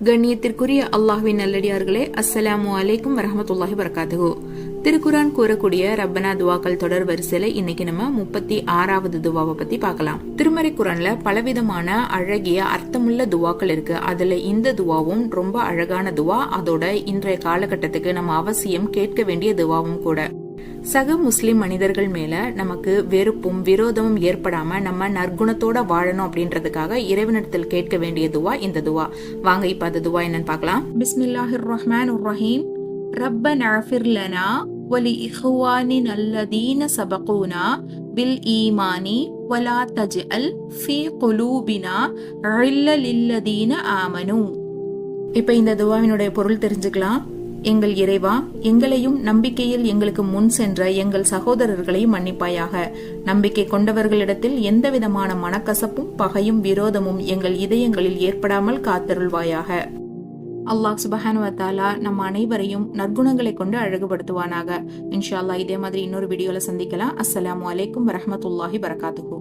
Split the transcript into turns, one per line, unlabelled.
கண்ணியத்திற்குரிய அல்லாஹ்வின் நல்லடியார்களே, அஸ்ஸலாமு அலைக்கும் வரஹ்மத்துல்லாஹி வபரகாத்துஹு. திருக்குரான் கூறக்கூடிய ரப்பனா துவாக்கள் தொடர் வரிசையில இன்னைக்கு நம்ம 36வது துவாவை பத்தி பார்க்கலாம். திருமறை குரான்ல பலவிதமான அழகிய அர்த்தமுள்ள துவாக்கள் இருக்கு. அதுல இந்த துவாவும் ரொம்ப அழகான துவா. அதோட இன்றைய காலகட்டத்துக்கு நம்ம அவசியம் கேட்க வேண்டிய துவாவும் கூட. சக முஸ்லிம் மனிதர்கள் மேல நமக்கு வெறுப்பும் விரோதமும் ஏற்படாம நம்ம நற்குணத்தோட வாழணும் அப்படின்றதுக்காக இறைவனிடத்தில் கேட்க வேண்டிய துவா இந்த துவா. வாங்க இப்ப அந்த துவா என்னன்னு பார்க்கலாம். பிஸ்மில்லாஹிர் ரஹ்மானிர் ரஹீம். ரப்பனா இஃபிர் லனா வலி இஹ்வானினா அல்லதீன சபகூனா பில் ஈமானி வலா தஜ்அல் ஃபீ குலூபினா கில்லல் லில்லதீன ஆமனூ. இப்ப இந்த துவாவினுடைய பொருள் தெரிஞ்சுக்கலாம். எங்கள் இறைவா, எங்களையும் நம்பிக்கையில் எங்களுக்கு முன் சென்ற எங்கள் சகோதரர்களையும் மன்னிப்பாயாக. நம்பிக்கை கொண்டவர்களிடத்தில் எந்தவிதமான மனக்கசப்பும் பகையும் விரோதமும் எங்கள் இதயங்களில் ஏற்படாமல் காத்தருள்வாயாக. அல்லாஹ் சுப்ஹானஹு வ தஆலா நம் அனைவரையும் நற்குணங்களை கொண்டு அழகுபடுத்துவானாக. இன்ஷா அல்லாஹ் இதே மாதிரி இன்னொரு வீடியோல சந்திக்கலாம். அஸ்ஸலாமு அலைக்கும் வரஹ்மத்துல்லாஹி வபரகாத்துஹு.